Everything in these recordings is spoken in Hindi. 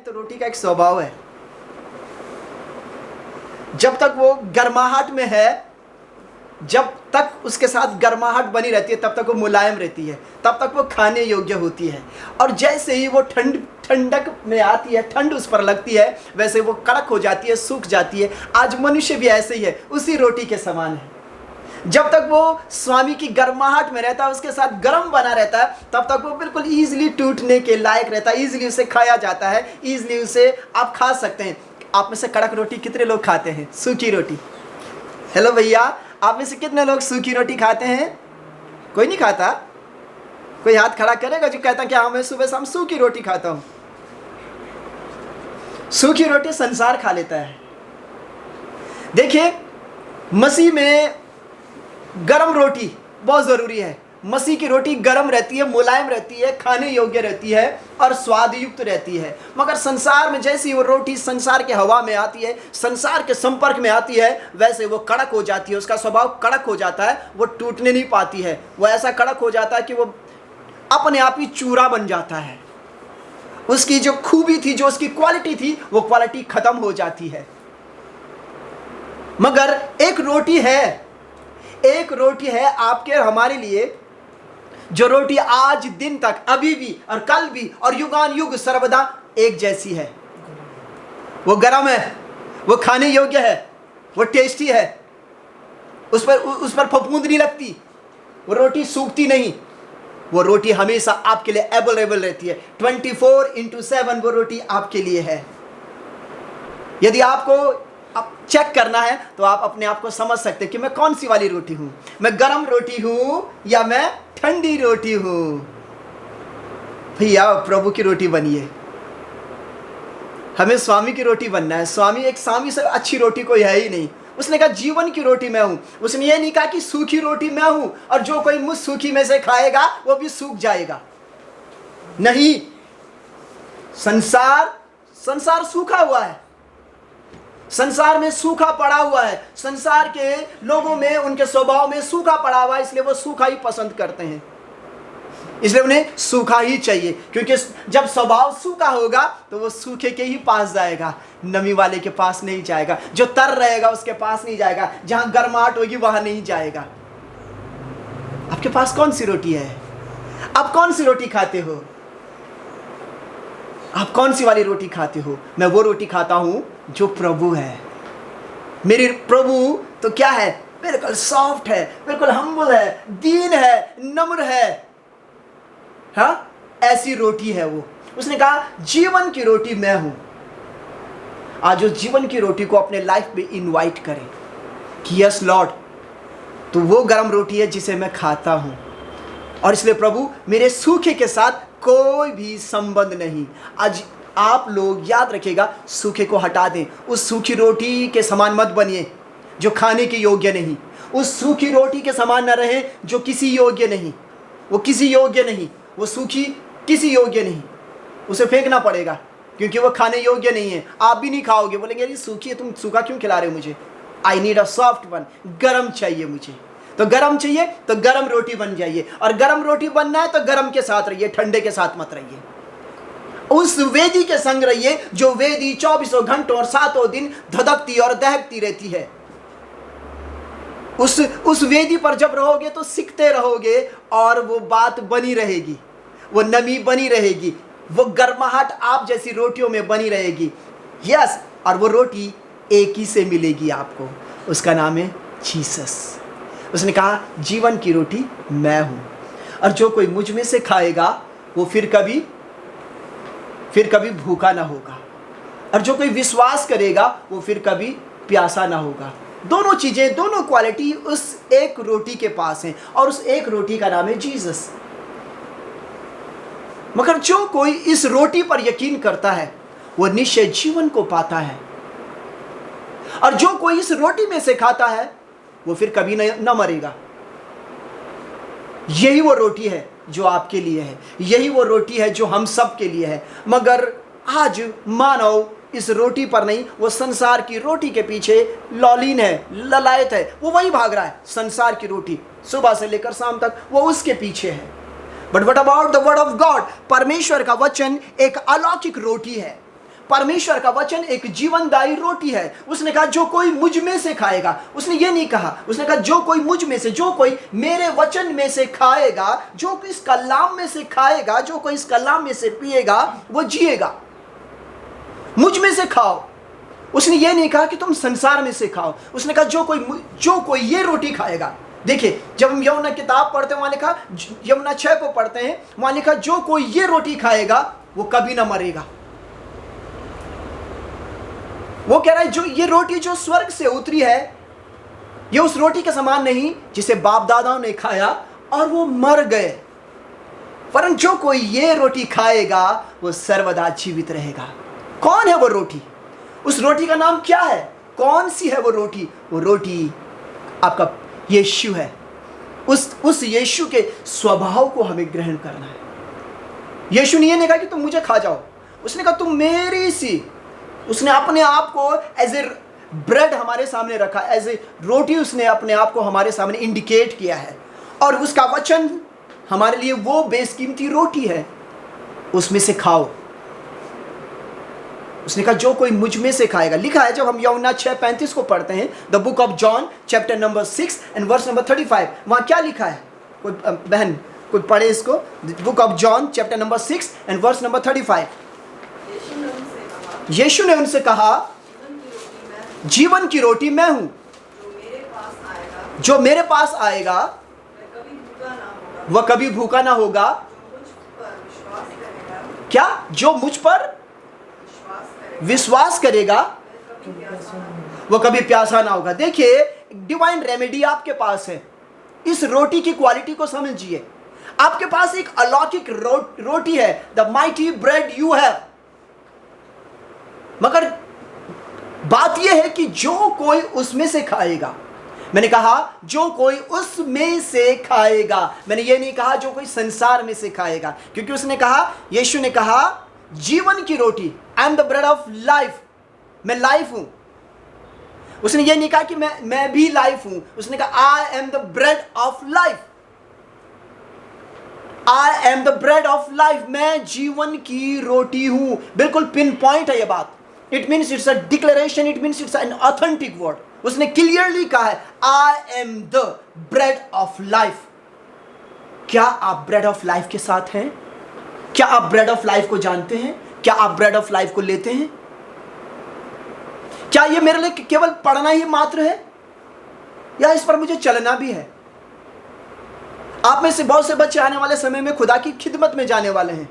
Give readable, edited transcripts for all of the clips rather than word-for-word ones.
हैं तो रोटी का एक स्वभाव है, जब तक वो गर्माहट में है, जब तक उसके साथ गर्माहट बनी रहती है तब तक वो मुलायम रहती है, तब तक वो खाने योग्य होती है। और जैसे ही वो ठंडक में आती है, ठंड उस पर लगती है, वैसे वो कड़क हो जाती है, सूख जाती है। आज मनुष्य भी ऐसे ही है, उसी रोटी के समान है। जब तक वो स्वामी की गर्माहट में रहता है, उसके साथ गर्म बना रहता है, तब तक वो बिल्कुल ईजिली टूटने के लायक रहता है, ईजिली उसे खाया जाता है, ईजिली उसे आप खा सकते हैं। आप में से कड़क रोटी कितने लोग खाते हैं? सूखी रोटी? हेलो भैया, आप में से कितने लोग सूखी रोटी खाते हैं? कोई नहीं खाता? कोई हाथ खड़ा करेगा जो कहता कि हाँ मैं सुबह शाम सूखी रोटी खाता हूँ? सूखी रोटी संसार खा लेता है। देखिए, मसीह में गरम रोटी बहुत ज़रूरी है। मसीह की रोटी गरम रहती है, मुलायम रहती है, खाने योग्य रहती है और स्वाद युक्त रहती है। मगर संसार में जैसी वो रोटी संसार के हवा में आती है, संसार के संपर्क में आती है, वैसे वो कड़क हो जाती है, उसका स्वभाव कड़क हो जाता है, वो टूटने नहीं पाती है। वो ऐसा कड़क हो जाता है कि वो अपने आप ही चूरा बन जाता है। उसकी जो खूबी थी, जो उसकी क्वालिटी थी, वो क्वालिटी खत्म हो जाती है। मगर एक रोटी है आपके हमारे लिए, जो रोटी आज दिन तक, अभी भी और कल भी और युगान युग सर्वदा एक जैसी है। वो गरम है, वो खाने योग्य है, वो टेस्टी है, उस पर फफूंद नहीं लगती, वो रोटी सूखती नहीं। वो रोटी हमेशा आपके लिए अवेलेबल रहती है, 24/7 वो रोटी आपके लिए है। यदि आपको अब चेक करना है तो आप अपने आप को समझ सकते हैं कि मैं कौन सी वाली रोटी हूं, मैं गरम रोटी हूं या मैं ठंडी रोटी हूं। भैया, प्रभु की रोटी बनिए, हमें स्वामी की रोटी बनना है। स्वामी से अच्छी रोटी कोई है ही नहीं। उसने कहा जीवन की रोटी मैं हूं। उसने ये नहीं कहा कि सूखी रोटी मैं हूं और जो कोई मुझ सूखी में से खाएगा वो भी सूख जाएगा। नहीं, संसार सूखा हुआ है, संसार में सूखा पड़ा हुआ है, संसार के लोगों में, उनके स्वभाव में सूखा पड़ा हुआ है, इसलिए वो सूखा ही पसंद करते हैं, इसलिए उन्हें सूखा ही चाहिए। क्योंकि जब स्वभाव सूखा होगा तो वो सूखे के ही पास जाएगा, नमी वाले के पास नहीं जाएगा, जो तर रहेगा उसके पास नहीं जाएगा, जहां गर्माहट होगी वहां नहीं जाएगा। आपके पास कौन सी रोटी है? आप कौन सी रोटी खाते हो? आप कौन सी वाली रोटी खाते हो? मैं वो रोटी खाता हूं जो प्रभु है। मेरे प्रभु तो क्या है? बिल्कुल सॉफ्ट है, बिल्कुल हम्बल है, दीन है, नम्र है। हाँ, ऐसी रोटी है वो। उसने कहा जीवन की रोटी मैं हूं। आज उस जीवन की रोटी को अपने लाइफ में इनवाइट करें कि यस लॉर्ड, तो वो गरम रोटी है जिसे मैं खाता हूं। और इसलिए प्रभु, मेरे सूखे के साथ कोई भी संबंध नहीं। आज आप लोग याद रखिएगा, सूखे को हटा दें। उस सूखी रोटी के समान मत बनिए जो खाने के योग्य नहीं। उस सूखी रोटी के समान न रहे जो किसी योग्य नहीं। वो किसी योग्य नहीं, वो सूखी किसी योग्य नहीं, उसे फेंकना पड़ेगा क्योंकि वो खाने योग्य नहीं है। आप भी नहीं खाओगे, बोलेंगे अरे सूखी है, तुम सूखा क्यों खिला रहे हो मुझे? I need a soft one, गरम चाहिए मुझे। तो गरम चाहिए तो गरम रोटी बन जाइए, और गरम रोटी बनना है तो गरम के साथ रहिए, ठंडे के साथ मत रहिए। उस वेदी के संग रहिए जो वेदी 24 घंटों और 7 दिन धधकती और दहकती रहती है। उस वेदी पर जब रहोगे तो सीखते रहोगे और वो बात बनी रहेगी, वो नमी बनी रहेगी, वो गर्माहट आप जैसी रोटियों में बनी रहेगी। यस, और वो रोटी एक ही से मिलेगी आपको, उसका नाम है जीसस। उसने कहा जीवन की रोटी मैं हूं, और जो कोई मुझ में से खाएगा वो फिर कभी भूखा ना होगा, और जो कोई विश्वास करेगा वो फिर कभी प्यासा ना होगा। दोनों चीजें, दोनों क्वालिटी उस एक रोटी के पास हैं, और उस एक रोटी का नाम है जीसस। मगर जो कोई इस रोटी पर यकीन करता है वो निश्चय जीवन को पाता है, और जो कोई इस रोटी में से खाता है वो फिर कभी न मरेगा। यही वो रोटी है जो आपके लिए है, यही वो रोटी है जो हम सब के लिए है। मगर आज मानव इस रोटी पर नहीं, वो संसार की रोटी के पीछे लौलीन है, ललायत है, वो वही भाग रहा है। संसार की रोटी सुबह से लेकर शाम तक वो उसके पीछे है। But what about the word of God? परमेश्वर का वचन एक अलौकिक रोटी है। परमेश्वर का वचन एक जीवनदायी रोटी है। उसने कहा जो कोई मुझ में से खाएगा, उसने ये नहीं कहा, उसने कहा जो कोई मुझ में से, जो कोई मेरे वचन में से खाएगा, जो कोई इस कलाम में से खाएगा, जो कोई इस कलाम में से पिएगा, वो जिएगा। मुझ में से खाओ। उसने ये नहीं कहा कि तुम संसार में से खाओ। उसने कहा जो कोई ये रोटी खाएगा। देखिए, जब हम यमुना किताब पढ़ते हैं, वहां लिखा, यमुना 6 को पढ़ते हैं, वहां लिखा जो कोई ये रोटी खाएगा वो कभी ना मरेगा। वो कह रहा है जो ये रोटी जो स्वर्ग से उतरी है, ये उस रोटी के समान नहीं जिसे बाप दादाओं ने खाया और वो मर गए, वरन जो कोई ये रोटी खाएगा वो सर्वदा जीवित रहेगा। कौन है वो रोटी? उस रोटी का नाम क्या है? कौन सी है वो रोटी? वो रोटी आपका यीशु है। उस यीशु के स्वभाव को हमें ग्रहण करना है। यीशु ने ये नहीं कहा कि तुम मुझे खा जाओ, उसने कहा तुम मेरी सी। उसने अपने आप को एज ए ब्रेड हमारे सामने रखा, एज ए रोटी उसने अपने आप को हमारे सामने इंडिकेट किया है। और उसका वचन हमारे लिए वो बेसकीमती रोटी है, उसमें से खाओ। उसने कहा जो कोई मुझ में से खाएगा। लिखा है, जब हम यूहन्ना 6:35 को पढ़ते हैं, the book of John chapter number 6 and verse number 35, वहां क्या लिखा है? कोई बहन कोई पढ़े इसको। Book of John chapter number 6 and verse number 35। यीशु ने उनसे कहा, जीवन की रोटी मैं हूं, जो मेरे पास आएगा वह कभी भूखा ना होगा। क्या? जो मुझ पर विश्वास करेगा वो कभी प्यासा ना होगा। देखिए, डिवाइन रेमेडी आपके पास है। इस रोटी की क्वालिटी को समझिए। आपके पास एक अलौकिक रोटी है, the mighty bread you have. मगर बात यह है कि जो कोई उसमें से खाएगा, मैंने कहा जो कोई उसमें से खाएगा, मैंने ये नहीं कहा जो कोई संसार में से खाएगा, क्योंकि उसने कहा, यीशु ने कहा जीवन की रोटी, I am the bread of life, मैं लाइफ हूं। उसने ये नहीं कहा कि मैं भी लाइफ हूं, उसने कहा आई am the bread of life, I am the bread of life, मैं जीवन की रोटी हूं। बिल्कुल पिन पॉइंट है ये बात। It means it's a declaration, it means it's an authentic word. उसने क्लियरली कहा है आई am the bread of life. क्या आप ब्रेड ऑफ लाइफ के साथ हैं? क्या आप ब्रेड ऑफ लाइफ को जानते हैं? क्या आप ब्रेड ऑफ लाइफ को लेते हैं? क्या ये मेरे लिए केवल पढ़ना ही मात्र है, या इस पर मुझे चलना भी है? आप में से बहुत से बच्चे आने वाले समय में खुदा की खिदमत में जाने वाले हैं,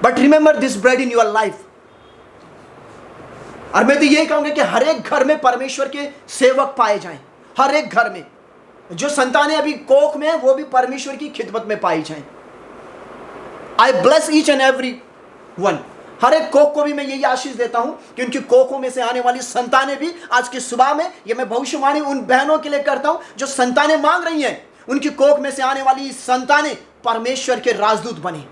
but remember this bread in your life. और मैं तो यही कहूंगा कि हर एक घर में परमेश्वर के सेवक पाए जाएं। हर एक घर में जो संतानें अभी कोख में है, वो भी परमेश्वर की खिदमत में पाई जाएं। I bless each and every one. हर एक कोख को भी मैं यही आशीष देता हूं कि उनकी कोखों में से आने वाली संतानें भी आज की सुबह में, ये मैं भविष्यवाणी उन बहनों के लिए करता हूं जो संतानें मांग रही हैं, उनकी कोख में से आने वाली संतानें परमेश्वर के राजदूत बने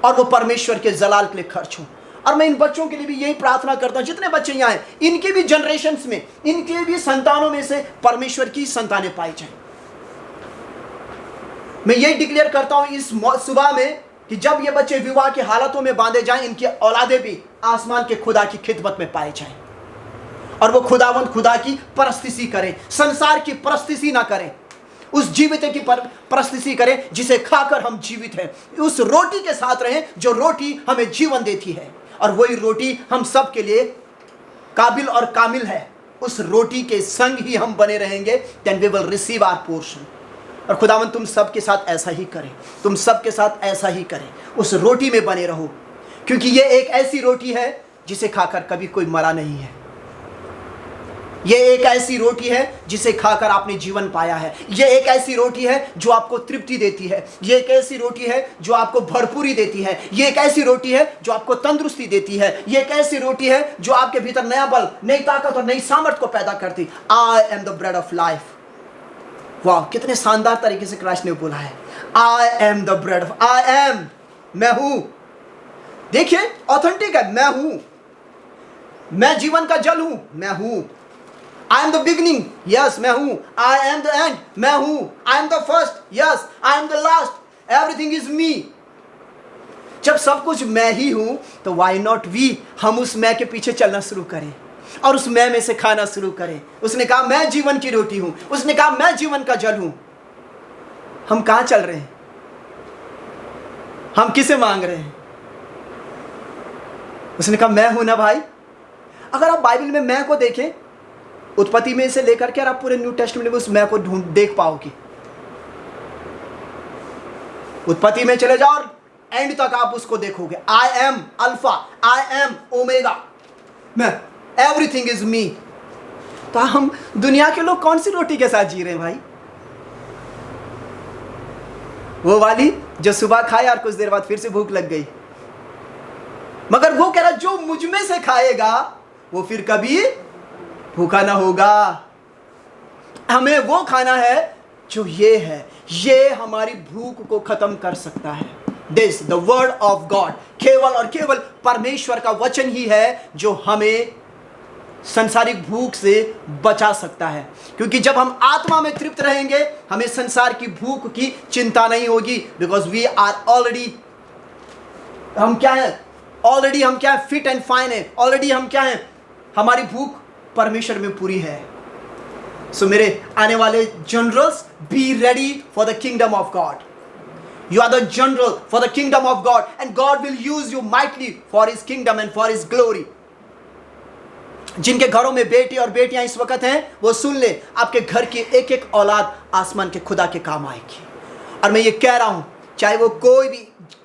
और वो परमेश्वर के जलाल के लिए खर्च हों। और मैं इन बच्चों के लिए भी यही प्रार्थना करता हूं, जितने बच्चे यहाँ हैं, इनके भी जनरेशन्स में, इनके भी संतानों में से परमेश्वर की संतानें पाई जाएं। मैं यही डिक्लेयर करता हूं इस सुबह में कि जब ये बच्चे विवाह की हालतों में बांधे जाएं, इनकी औलादे भी आसमान के खुदा की खिदमत में पाए जाएं और वो खुदावंद खुदा की परस्तिशी करें, संसार की परस्तिशी ना करें, उस जीवित की परस्तिशी करें जिसे खाकर हम जीवित हैं। उस रोटी के साथ रहें जो रोटी हमें जीवन देती है, और वही रोटी हम सब के लिए काबिल और कामिल है। उस रोटी के संग ही हम बने रहेंगे, then we will receive our portion. और खुदावंद तुम सबके साथ ऐसा ही करें, तुम सबके साथ ऐसा ही करें, उस रोटी में बने रहो, क्योंकि ये एक ऐसी रोटी है जिसे खाकर कभी कोई मरा नहीं है। ये एक ऐसी रोटी है जिसे खाकर आपने जीवन पाया है। ये एक ऐसी रोटी है जो आपको तृप्ति देती है। ये एक ऐसी रोटी है जो आपको भरपूरी देती है। ये एक ऐसी रोटी है जो आपको तंदुरुस्ती देती है। ये एक ऐसी रोटी है जो आपके भीतर नया बल, नई ताकत और नई सामर्थ्य को पैदा करती। आई am the bread of life. वाह, कितने शानदार तरीके से क्राइस्ट ने बोला है, आई am the bread of, I am, मैं हूं। देखिए, ऑथेंटिक है, मैं हूं, मैं जीवन का जल हूं, मैं हूं। आई एम द बिगिनिंग, यस मैं हूं। आई एम द एंड, मैं हूं। आई am the first, yes I am the last, everything is me. जब सब कुछ मैं ही हूं तो वाई नॉट वी, हम उस मैं के पीछे चलना शुरू करें और उस मैं में से खाना शुरू करें। उसने कहा मैं जीवन की रोटी हूं, उसने कहा मैं जीवन का जल हूं। हम कहां चल रहे हैं? हम किसे मांग रहे हैं? उसने कहा मैं हूं ना भाई। अगर आप बाइबल में मैं को देखें, उत्पत्ति में से लेकर के आप पूरे न्यू टेस्टमेंट में उस मैं को देख पाओगे। उत्पत्ति में चले जाओ और एंड तक आप उसको देखोगे। I am alpha, I am omega, मैं, एवरीथिंग इज मी। तो हम दुनिया के लोग कौन सी रोटी के साथ जी रहे हैं भाई? वो वाली जो सुबह खाए और कुछ देर बाद फिर से भूख लग गई। मगर वो कह रहा जो मुझ में से खाएगा वो फिर कभी भूखा ना होगा। हमें वो खाना है जो ये है, ये हमारी भूख को खत्म कर सकता है। This the word of God, केवल और केवल परमेश्वर का वचन ही है जो हमें संसारिक भूख से बचा सकता है। क्योंकि जब हम आत्मा में तृप्त रहेंगे हमें संसार की भूख की चिंता नहीं होगी। बिकॉज वी आर ऑलरेडी, हम क्या है? ऑलरेडी हम क्या है? फिट एंड फाइन है। ऑलरेडी हम क्या है? हमारी भूख परमेश्वर में पूरी है। सो मेरे आने वाले generals, be ready for the kingdom of God. You are the general for the kingdom of God, and God will use you mightily for His kingdom and for His glory. जिनके घरों में बेटे और बेटियां इस वक्त हैं वो सुन ले, आपके घर की एक एक औलाद आसमान के खुदा के काम आएगी। और मैं ये कह रहा हूं, चाहे वो कोई भी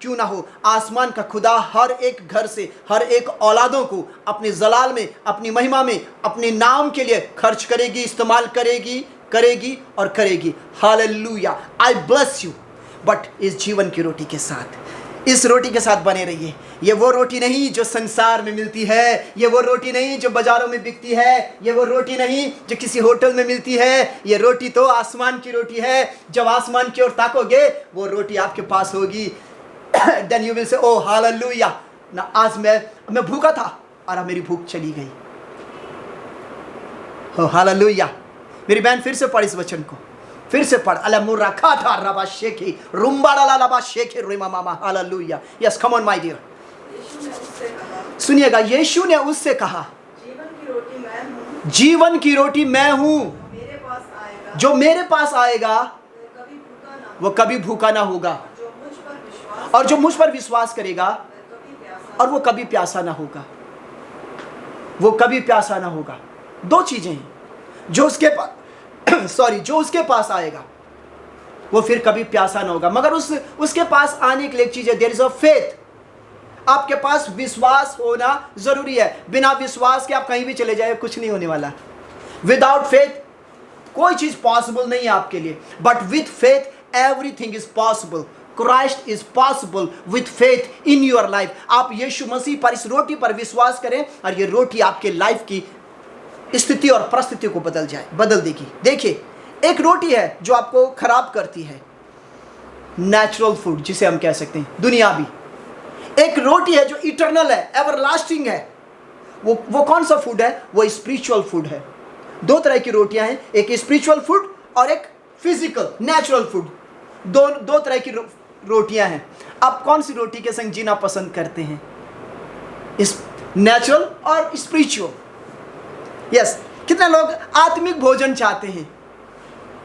क्यों ना हो, आसमान का खुदा हर एक घर से हर एक औलादों को अपने जलाल में, अपनी महिमा में, अपने नाम के लिए खर्च करेगी, इस्तेमाल करेगी और करेगी। Hallelujah. I bless you. But इस जीवन की रोटी के साथ, इस रोटी के साथ बने रहिए। ये वो रोटी नहीं जो संसार में मिलती है, ये वो रोटी नहीं जो बाजारों में बिकती है, ये वो रोटी नहीं जो किसी होटल में मिलती है। ये रोटी तो आसमान की रोटी है। जब आसमान की ओर ताकोगे वो रोटी आपके पास होगी। Then you will say O hallelujah ना, आज मैं भूखा था और अब मेरी भूख चली गई। हो हालेलुया। मेरी बहन फिर से पढ़ इस वचन को, फिर से पढ़। अलमुर्रा खाथा रबा शेखी रुम्बाला लबा शेखी रिमा मामा। Hallelujah. Yes, come on my dear. सुनिएगा, यीशु ने उससे कहा जीवन की रोटी मैं हूं, जीवन की रोटी मैं हूं, जो मेरे पास आएगा वो कभी भूखा ना होगा, और जो मुझ पर विश्वास करेगा और वो कभी प्यासा ना होगा। वो कभी प्यासा ना होगा। दो चीजें हैं, जो उसके पास जो उसके पास आएगा वो फिर कभी प्यासा ना होगा। मगर उसके पास आने के लिए एक चीज है, देयर इज अ फेथ। आपके पास विश्वास होना जरूरी है। बिना विश्वास के आप कहीं भी चले जाए कुछ नहीं होने वाला। विदाउट फेथ कोई चीज पॉसिबल नहीं है आपके लिए। But with faith everything is possible. Christ is possible with faith in your life. आप यीशु मसीह पर, इस रोटी पर विश्वास करें और ये रोटी आपके लाइफ की स्थिति और परिस्थिति को बदल देगी। देखिए, एक रोटी है जो आपको खराब करती है, नेचुरल फूड जिसे हम कह सकते हैं, दुनियावी। एक रोटी है जो इटर्नल है, एवरलास्टिंग है। वो कौन सा फूड है? वो स्पिरिचुअल फूड है। दो तरह की रोटियां हैं, एक स्पिरिचुअल फूड और एक फिजिकल नेचुरल फूड। दो तरह की रोटियां हैं। आप कौन सी रोटी के संग जीना पसंद करते हैं? इस नेचुरल और स्पिरिचुअल। यस, कितने लोग आत्मिक भोजन चाहते हैं?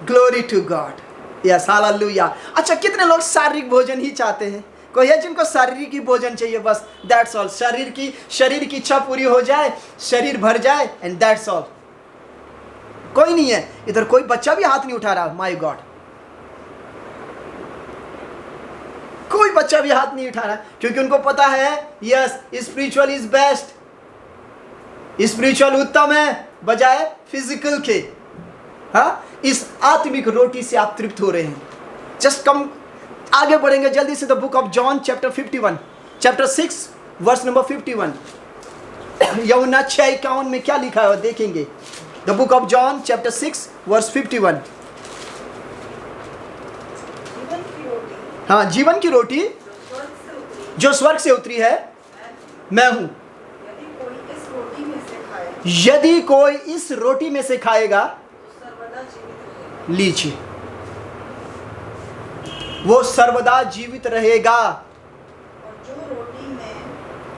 Glory to God. Yes, hallelujah. अच्छा, कितने लोग शारीरिक भोजन ही चाहते हैं? कोई है जिनको शारीरिक ही भोजन चाहिए, बस दैट्स ऑल। शरीर की इच्छा पूरी हो जाए, शरीर भर जाए, एंड दैट्स ऑल। कोई नहीं है इधर, कोई बच्चा भी हाथ नहीं उठा रहा। माय गॉड, कोई बच्चा भी हाथ नहीं उठा रहा, क्योंकि उनको पता है yes, spiritual is best. Spiritual उत्तम है बजाय फिजिकल के। हाँ, इस आत्मिक रोटी से आप तृप्त हो रहे हैं। जस्ट कम, आगे बढ़ेंगे जल्दी से। The book of John chapter 51, chapter 6 verse number 51। यूहन्ना 6:51 में क्या लिखा है देखेंगे। The book of John chapter 6 verse 51। हाँ, जीवन की रोटी जो स्वर्ग से उतरी है मैं हूं। यदि कोई इस रोटी में से खाएगा, लीजिए, वो सर्वदा जीवित रहेगा।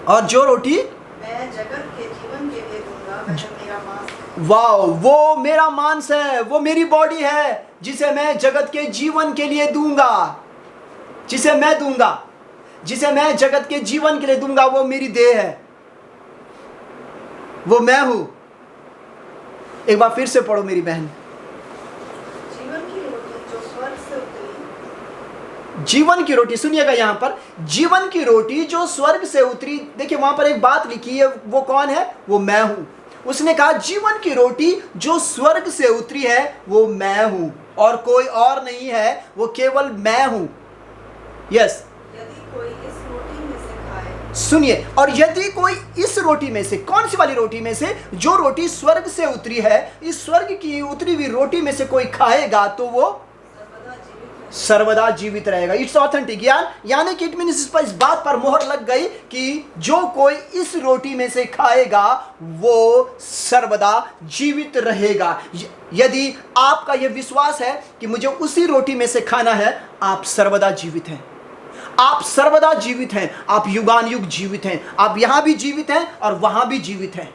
और जो रोटी मैं जगत के जीवन के लिए दूंगा वह मेरा मांस है। वाओ, वो मेरा मांस है, वो मेरी बॉडी है जिसे मैं जगत के जीवन के लिए दूंगा, जिसे मैं दूंगा, जिसे मैं जगत के जीवन के लिए दूंगा। वो मेरी देह है, वो मैं हूं। एक बार फिर से पढ़ो मेरी बहन। जीवन की रोटी जो स्वर्ग से उतरी, जीवन की रोटी, सुनिएगा यहां पर, जीवन की रोटी जो स्वर्ग से उतरी। देखिए वहां पर एक बात लिखी है, वो कौन है? वो मैं हूं। उसने कहा जीवन की रोटी जो स्वर्ग से उतरी है वो मैं हूं, और कोई और नहीं है, वो केवल मैं हूं। यस, यदि कोई इस रोटी में से खाए, सुनिए, और यदि कोई इस रोटी में से, कौन सी वाली रोटी में से? जो रोटी स्वर्ग से उतरी है, इस स्वर्ग की उतरी हुई रोटी में से कोई खाएगा तो वो सर्वदा जीवित रहेगा। इट्स ऑथेंटिक, यानी कि इट मीन इस बात पर मोहर लग गई कि जो कोई इस रोटी में से खाएगा वो सर्वदा जीवित रहेगा। यदि आपका यह विश्वास है कि मुझे उसी रोटी में से खाना है, आप सर्वदा जीवित हैं, आप सर्वदा जीवित हैं, आप युगान युग जीवित हैं, आप यहां भी जीवित हैं और वहां भी जीवित हैं।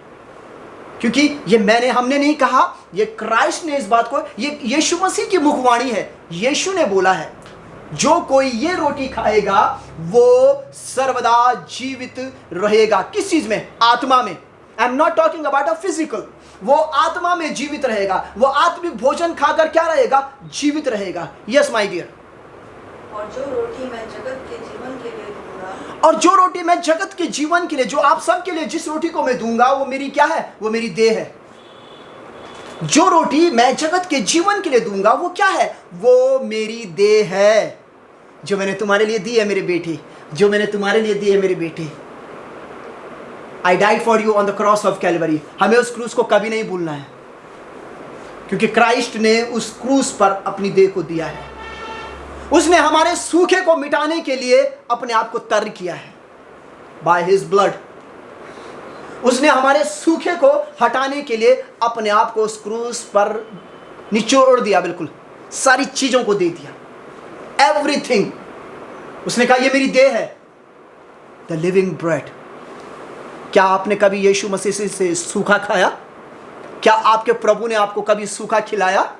क्योंकि ये हमने नहीं कहा, ये क्राइस्ट ने इस बात को, ये यीशु मसीह की मुखवाणी है। यीशु ने बोला है जो कोई ये रोटी खाएगा वो सर्वदा जीवित रहेगा। किस चीज में? आत्मा में। I am not talking about a physical. वो आत्मा में जीवित रहेगा, वो आत्मिक भोजन खाकर क्या रहेगा? जीवित रहेगा। Yes my dear. और जो रोटी मैं जगत के जीवन के लिए दूंगा, और जो रोटी मैं जगत के जीवन के लिए, जो आप सबके लिए जिस रोटी को मैं दूंगा वो मेरी क्या है? वो मेरी देह है। जो रोटी मैं जगत के जीवन के लिए दूंगा वो क्या है? वो मेरी देह है, जो मैंने तुम्हारे लिए दी है मेरे बेटे, जो मैंने तुम्हारे लिए दी है मेरे बेटे। आई died for you on the cross of Calvary. हमें उस क्रूस को कभी नहीं भूलना है, क्योंकि क्राइस्ट ने उस क्रूस पर अपनी देह को दिया है। उसने हमारे सूखे को मिटाने के लिए अपने आप को तर किया है बाय हिज ब्लड। उसने हमारे सूखे को हटाने के लिए अपने आप को उस क्रूस पर निचोड़ दिया, बिल्कुल सारी चीजों को दे दिया, एवरीथिंग। उसने कहा ये मेरी देह है, द लिविंग ब्रेड। क्या आपने कभी यीशु मसीह से सूखा खाया? क्या आपके प्रभु ने आपको कभी सूखा खिलाया?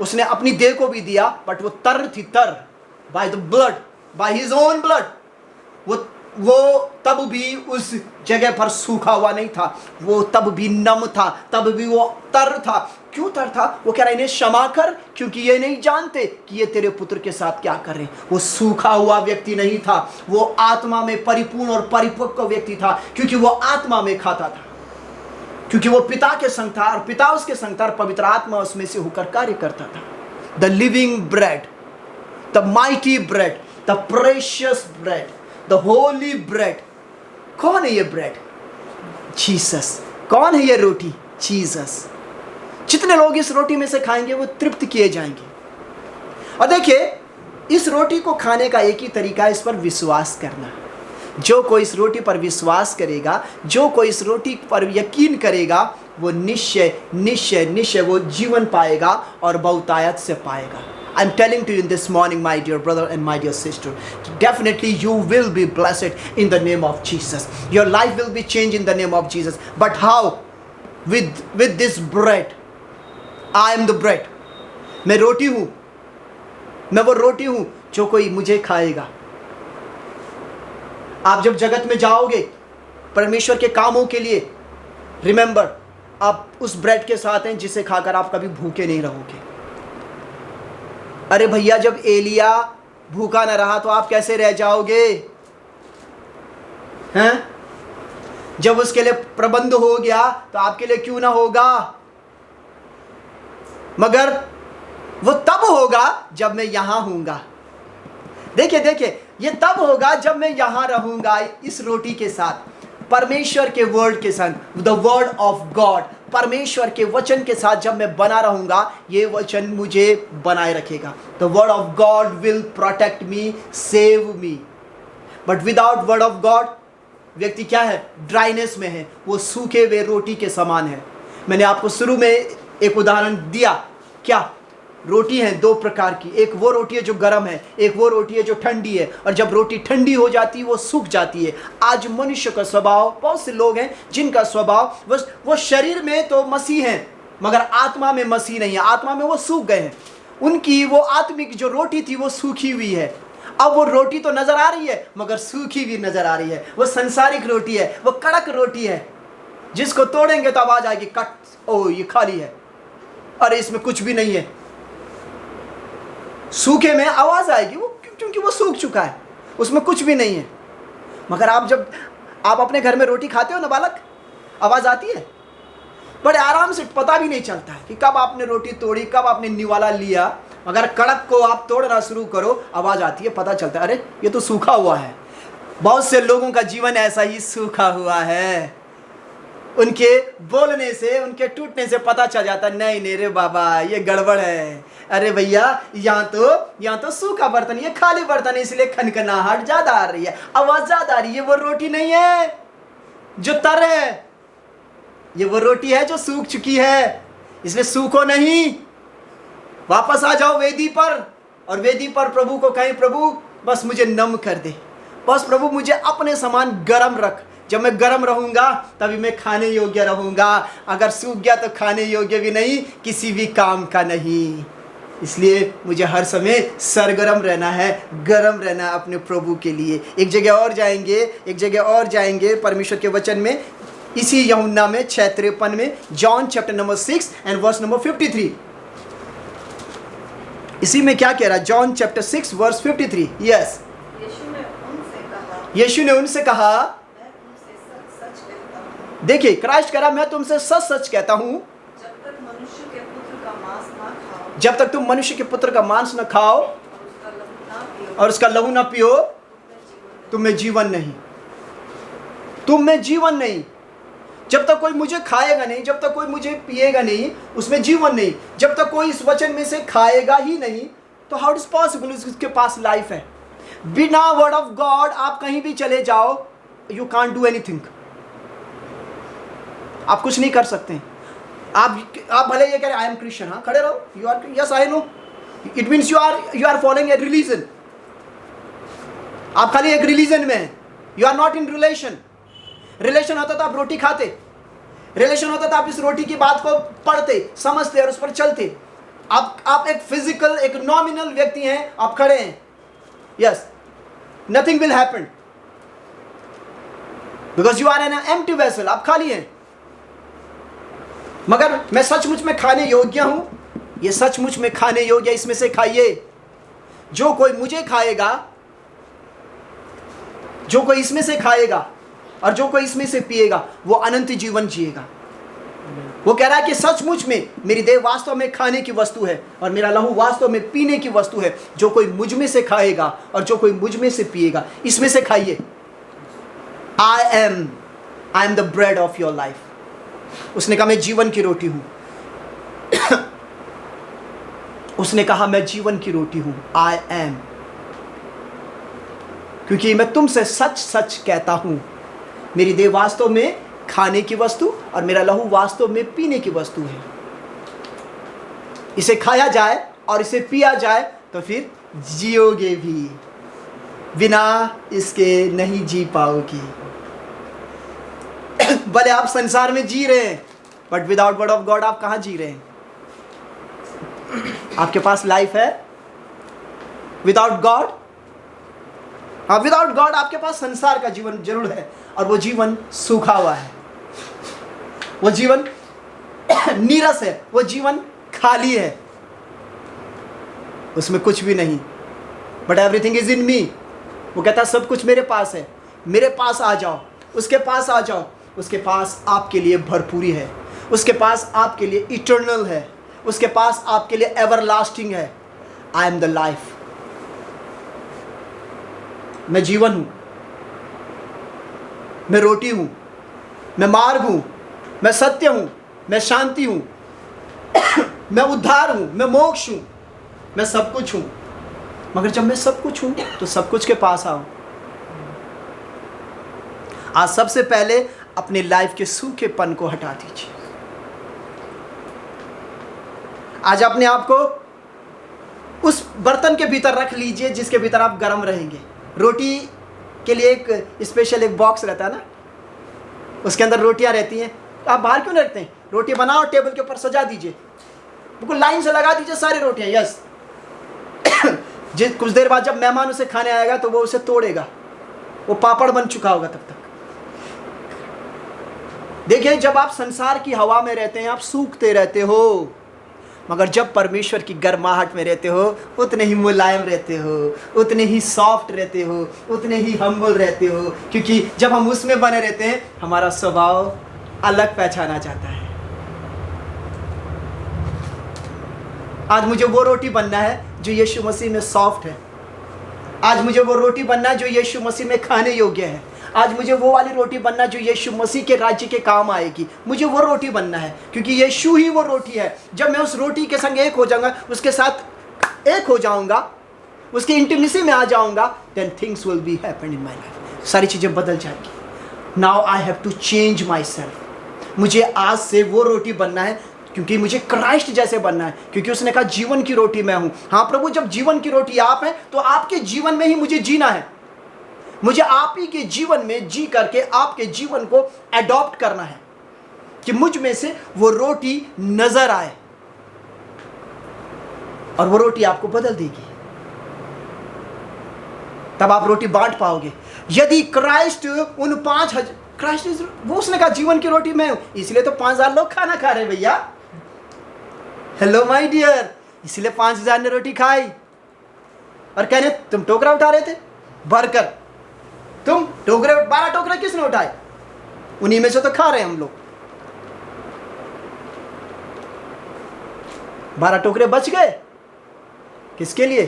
उसने अपनी देह को भी दिया, बट वो तर थी, तर by the blood, by his own blood. वो तब भी उस जगह पर सूखा हुआ नहीं था, वो तब भी नम था, तब भी वो तर था। क्यों तर था? वो कह रहा है इन्हें क्षमा कर, क्योंकि ये नहीं जानते कि ये तेरे पुत्र के साथ क्या कर रहे। वो सूखा हुआ व्यक्ति नहीं था, वो आत्मा में परिपूर्ण और परिपक्व व्यक्ति था, क्योंकि वो आत्मा में खाता था, क्योंकि वो पिता के संग था और पिता उसके संग था और पवित्र आत्मा उसमें से होकर कार्य करता था। The living bread, the mighty bread, the precious bread, the Holi bread. कौन है ये ब्रेड? जीसस। कौन है ये रोटी? जीसस। जितने लोग इस रोटी में से खाएंगे वो तृप्त किए जाएंगे। और देखिए, इस रोटी को खाने का एक ही तरीका है, इस पर विश्वास करना। जो कोई इस रोटी पर विश्वास करेगा, जो कोई इस रोटी पर यकीन करेगा, वो निश्चय निश्चय निश्चय वो जीवन पाएगा और बहुतायत से पाएगा। I'm telling to you in this morning, my dear brother and my dear sister, definitely you will be blessed in the name of Jesus. Your life will be changed in the name of Jesus. But how? With this bread. I am the bread. मैं रोटी हूँ, मैं वो रोटी हूँ जो कोई मुझे खाएगा। आप जब जगत में जाओगे परमेश्वर के कामों के लिए, रिमेंबर, आप उस ब्रेड के साथ हैं जिसे खाकर आप कभी भूखे नहीं रहोगे। अरे भैया, जब एलिया भूखा न रहा तो आप कैसे रह जाओगे? हैं? जब उसके लिए प्रबंध हो गया तो आपके लिए क्यों ना होगा? मगर वो तब होगा जब मैं यहां हूंगा। देखिए, ये तब होगा जब मैं यहां रहूंगा इस रोटी के साथ, परमेश्वर के वर्ड के साथ, द वर्ड ऑफ गॉड, परमेश्वर के वचन के साथ जब मैं बना रहूंगा, ये वचन मुझे बनाए रखेगा। The word of God will protect me, save me. But without word of God व्यक्ति क्या है? ड्राइनेस में है, वो सूखे हुए रोटी के समान है। मैंने आपको शुरू में एक उदाहरण दिया, क्या? रोटी हैं दो प्रकार की, एक वो रोटी है जो गर्म है, एक वो रोटी है जो ठंडी है, और जब रोटी ठंडी हो जाती है वो सूख जाती है। आज मनुष्य का स्वभाव, बहुत से लोग हैं जिनका स्वभाव वो शरीर में तो मसीह हैं मगर आत्मा में मसीह नहीं है, आत्मा में वो सूख गए हैं। उनकी वो आत्मिक जो रोटी थी वो सूखी हुई है। अब वो रोटी तो नजर आ रही है मगर सूखी हुई नजर आ रही है। वो संसारिक रोटी है, वो कड़क रोटी है जिसको तोड़ेंगे तो आवाज आएगी कट, ओ ये खाली है, अरे इसमें कुछ भी नहीं है। सूखे में आवाज आएगी वो, क्योंकि वो सूख चुका है, उसमें कुछ भी नहीं है। मगर आप जब आप अपने घर में रोटी खाते हो ना बालक, आवाज आती है, बड़े आराम से, पता भी नहीं चलता है कि कब आपने रोटी तोड़ी, कब आपने निवाला लिया। मगर कड़क को आप तोड़ना शुरू करो, आवाज आती है, पता चलता है अरे ये तो सूखा हुआ है। बहुत से लोगों का जीवन ऐसा ही सूखा हुआ है। उनके बोलने से, उनके टूटने से पता चल जाता है नहीं नहीं रे बाबा ये गड़बड़ है, अरे भैया यहाँ तो सूखा बर्तन, ये खाली बर्तन है इसलिए खनखनाहट ज्यादा आ रही है, आवाज ज्यादा आ रही है। वो रोटी नहीं है जो तर है, ये वो रोटी है जो सूख चुकी है। इसमें सूखो नहीं, वापस आ जाओ वेदी पर, और वेदी पर प्रभु को कहें प्रभु बस मुझे नम कर दे, बस प्रभु मुझे अपने समान गरम रख। जब मैं गरम रहूंगा तभी मैं खाने योग्य रहूंगा, अगर सूख गया तो खाने योग्य भी नहीं, किसी भी काम का नहीं। इसलिए मुझे हर समय सरगर्म रहना है, गरम रहना है अपने प्रभु के लिए। एक जगह और जाएंगे परमेश्वर के वचन में, इसी यूहन्ना में 6:53 में, John chapter number 6 and verse number 53। इसी में क्या कह रहा है? John chapter 6 verse 53। यस, यीशु ने उनसे कहा, देखिए क्राइस्ट कह रहा मैं तुमसे सच सच कहता हूं, जब तक मनुष्य के पुत्र का मांस ना खाओ, जब तक तुम मनुष्य के पुत्र का मांस न खाओ और उसका लहू ना पियो, तुम में जीवन नहीं, तुम में जीवन नहीं। जब तक कोई मुझे खाएगा नहीं, जब तक कोई मुझे पिएगा नहीं, उसमें जीवन नहीं। जब तक कोई इस वचन में से खाएगा ही नहीं तो हाउ इज पॉसिबल उसके पास लाइफ है? बिना वर्ड ऑफ गॉड आप कहीं भी चले जाओ, यू कांट डू एनीथिंग, आप कुछ नहीं कर सकते। आप भले ये कह रहे आई एम क्रिश्चियन, हाँ खड़े रहो, you are, yes I know, it means you are following a religion. आप खाली एक रिलीजन में हैं, you are not in relation. Relation होता तो आप रोटी खाते, रिलेशन होता तो आप इस रोटी की बात को पढ़ते, समझते और उस पर चलते। आप एक फिजिकल, एक नॉमिनल व्यक्ति हैं, आप खड़े हैं, yes, nothing will happen because you are an empty vessel, आप खाली हैं। मगर मैं सचमुच में खाने योग्य हूं, ये सचमुच में खाने योग्य, इसमें से खाइए। जो कोई मुझे खाएगा, जो कोई इसमें से खाएगा और जो कोई इसमें से पिएगा वो अनंत जीवन जिएगा। वो कह रहा है कि सचमुच में मेरी देह वास्तव में खाने की वस्तु है और मेरा लहू वास्तव में पीने की वस्तु है। जो कोई मुझ में से खाएगा और जो कोई मुझ में से पिएगा, इसमें से खाइए। आई am the bread of your life. उसने कहा मैं जीवन की रोटी हूं। उसने कहा मैं जीवन की रोटी हूं, आई एम, क्योंकि मैं तुमसे सच सच कहता हूं, मेरी देह वास्तव में खाने की वस्तु और मेरा लहू वास्तव में पीने की वस्तु है। इसे खाया जाए और इसे पिया जाए तो फिर जियोगे भी, बिना इसके नहीं जी पाओगे। भले आप संसार में जी रहे हैं but without word of God आप कहां जी रहे हैं? आपके पास लाइफ है विदाउट गॉड? हाँ, विदाउट गॉड आपके पास संसार का जीवन जरूर है और वो जीवन सूखा हुआ है, वो जीवन नीरस है, वो जीवन खाली है, उसमें कुछ भी नहीं। बट एवरीथिंग इज इन मी। वो कहता है सब कुछ मेरे पास है, मेरे पास आ जाओ, उसके पास आ जाओ। उसके पास आपके लिए भरपूरी है, उसके पास आपके लिए इटर्नल है, उसके पास आपके लिए एवरलास्टिंग है। आई एम द लाइफ, मैं जीवन हूं, मैं रोटी हूं, मैं मार्ग हूं, मैं सत्य हूं, मैं शांति हूं, मैं उद्धार हूं, मैं मोक्ष हूं, मैं सब कुछ हूं। मगर जब मैं सब कुछ हूं तो सब कुछ के पास आओ। आज सबसे पहले अपने लाइफ के सूखेपन को हटा दीजिए। आज अपने आप को उस बर्तन के भीतर रख लीजिए जिसके भीतर आप गर्म रहेंगे। रोटी के लिए एक स्पेशल एक बॉक्स रहता है ना, उसके अंदर रोटियां रहती हैं। आप बाहर क्यों नहीं रखते हैं? रोटी बनाओ, टेबल के ऊपर सजा दीजिए, बिल्कुल लाइन से लगा दीजिए सारी रोटियां। यस कुछ देर बाद जब मेहमान उसे खाने आएगा तो वो उसे तोड़ेगा, वो पापड़ बन चुका होगा तब तक। देखिए, जब आप संसार की हवा में रहते हैं आप सूखते रहते हो, मगर जब परमेश्वर की गर्माहट में रहते हो उतने ही मुलायम रहते हो, उतने ही सॉफ्ट रहते हो, उतने ही हम्बल रहते हो, क्योंकि जब हम उसमें बने रहते हैं हमारा स्वभाव अलग पहचाना जाता है। आज मुझे वो रोटी बनना है जो यीशु मसीह में सॉफ्ट है। आज मुझे वो रोटी बनना है जो यीशु मसीह में खाने योग्य है। आज मुझे वो वाली रोटी बनना जो यीशु मसीह के राज्य के काम आएगी। मुझे वो रोटी बनना है क्योंकि यीशु ही वो रोटी है। जब मैं उस रोटी के संग एक हो जाऊंगा, उसके साथ एक हो जाऊंगा, उसकी इंटीमेसी में आ जाऊंगा, then things will be happen in my life. सारी चीजें बदल जाएंगी। Now I have to change my self. मुझे आज से वो रोटी बनना है क्योंकि मुझे क्राइस्ट जैसे बनना है, क्योंकि उसने कहा जीवन की रोटी मैं हूं। हाँ प्रभु, जब जीवन की रोटी आप हैं तो आपके जीवन में ही मुझे जीना है। मुझे आप ही के जीवन में जी करके आपके जीवन को एडॉप्ट करना है कि मुझ में से वो रोटी नजर आए और वो रोटी आपको बदल देगी। तब आप रोटी बांट पाओगे। यदि क्राइस्ट उन 5,000 क्राइस्ट वो उसने कहा जीवन की रोटी मैं हूं, इसलिए तो 5,000 लोग खाना खा रहे भैया। हेलो माय डियर, इसलिए 5,000 ने रोटी खाई। और कहने तुम टोकरा उठा रहे थे भरकर, तुम टोकरे 12 टोकरे किसने उठाए? उन्हीं में से तो खा रहे हैं हम लोग। 12 टोकरे बच गए किसके लिए?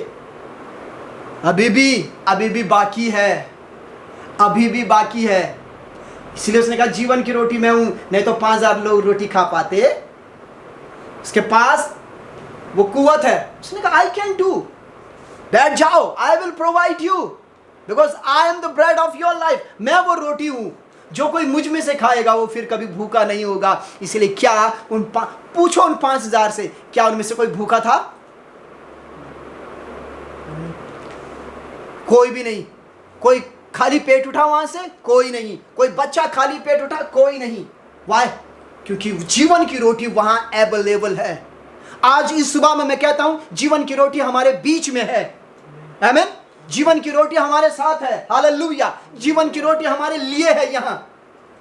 अभी भी बाकी है, अभी भी बाकी है। इसलिए उसने कहा जीवन की रोटी मैं हूं, नहीं तो 5,000 लोग रोटी खा पाते। उसके पास वो कुव्वत है। उसने कहा आई कैन डू, बैठ जाओ, I will provide you because I am the bread of your life. मैं वो रोटी हूं, जो कोई मुझ में से खाएगा वो फिर कभी भूखा नहीं होगा। इसलिए क्या पूछो उन 5,000 से, क्या उनमें से कोई भूखा था? कोई भी नहीं। कोई खाली पेट उठा वहां से? कोई नहीं। कोई बच्चा खाली पेट उठा? कोई नहीं। वाई? क्योंकि जीवन की रोटी वहां अवेलेबल है। आज इस सुबह में मैं कहता हूं जीवन की रोटी हमारे बीच में है। आमीन। जीवन की रोटी हमारे साथ है। हालेलुया। जीवन की रोटी हमारे लिए है यहां,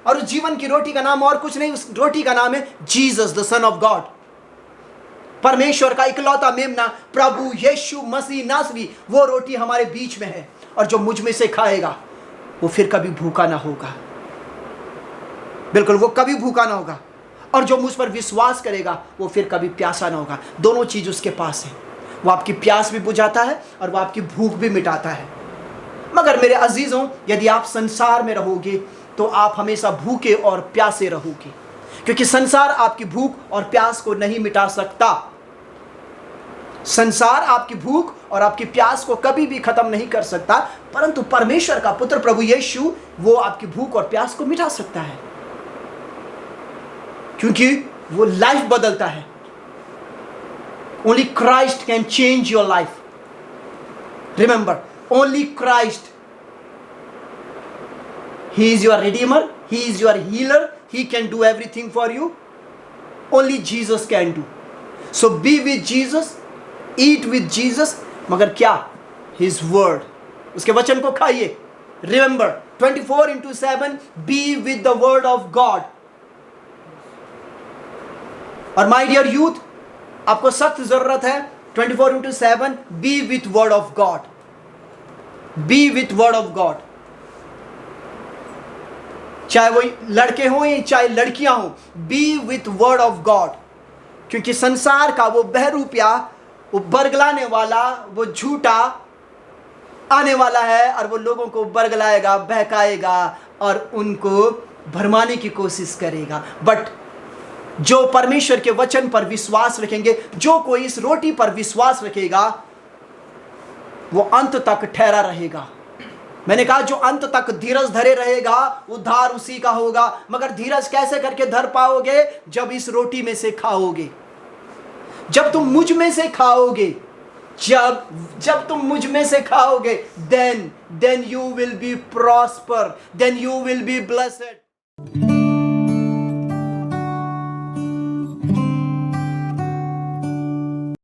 और उस जीवन की रोटी का नाम और कुछ नहीं, उस रोटी का नाम है Jesus the son of God. परमेश्वर का इकलौता मेमना प्रभु यीशु मसीह नासरी, वो रोटी हमारे बीच में है। और जो मुझ में से खाएगा वो फिर कभी भूखा ना होगा। बिल्कुल, वो कभी भूखा ना होगा। और जो मुझ पर विश्वास करेगा वो फिर कभी प्यासा ना होगा। दोनों चीज उसके पास है। वो आपकी प्यास भी बुझाता है और वो आपकी भूख भी मिटाता है। मगर मेरे अजीजों, यदि आप संसार में रहोगे तो आप हमेशा भूखे और प्यासे रहोगे, क्योंकि संसार आपकी भूख और प्यास को नहीं मिटा सकता। संसार आपकी भूख और आपकी प्यास को कभी भी खत्म नहीं कर सकता, परंतु परमेश्वर का पुत्र प्रभु यीशु वो आपकी भूख और प्यास को मिटा सकता है, क्योंकि वो लाइफ बदलता है। Only Christ can change your life. Remember, only Christ. He is your redeemer, he is your healer, he can do everything for you. Only Jesus can do. So be with Jesus, eat with Jesus, मगर क्या? His word. उसके वचन को खाइए। Remember, 24/7 be with the word of God. और my dear youth, आपको सख्त जरूरत है 24/7 B with word of God. B with word of God. चाहे वो लड़के हों या चाहे लड़कियां हों, B with word of God. क्योंकि संसार का वो बहरूपिया, वो बरगलाने वाला, वो झूठा आने वाला है और वो लोगों को बरगलाएगा, बहकाएगा और उनको भरमाने की कोशिश करेगा। बट जो परमेश्वर के वचन पर विश्वास रखेंगे, जो कोई इस रोटी पर विश्वास रखेगा, वो अंत तक ठहरा रहेगा। मैंने कहा जो अंत तक धीरज धरे रहेगा उद्धार उसी का होगा। मगर धीरज कैसे करके धर पाओगे? जब इस रोटी में से खाओगे, जब तुम मुझ में से खाओगे जब तुम मुझ में से खाओगे, then you will be prosper, then you will be blessed.